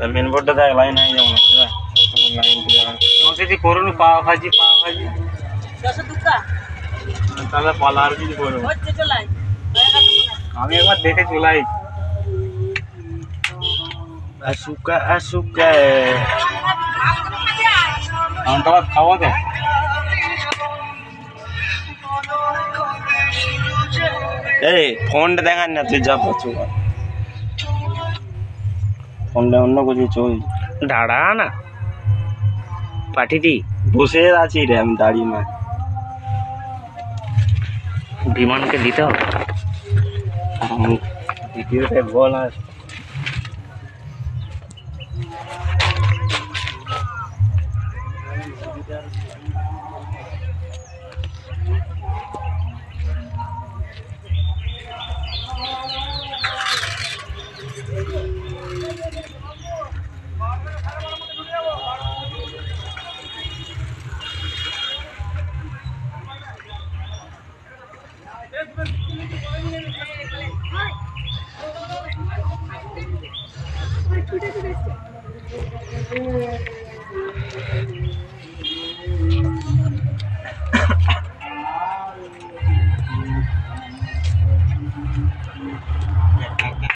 main বোর্ডটা দেখ line হয়ে যেমন লাইন কিছু করুন পাওয়া ভাজি তাহলে পালা আর কিছু করবো আমি একবার দেখে চলাই আসুকা আসুকা আমি তো আবার খাওয়া তো এই ফোনটা দেখান না তুই যা পাচ্ছ ফোনটা অন্য কিছু চল দাঁড়া না পাঠিয়ে দি বসে আছি রে আমি দাঁড়িয়ে না বিমানকে দিতে হবে ভিডিওতে বল আর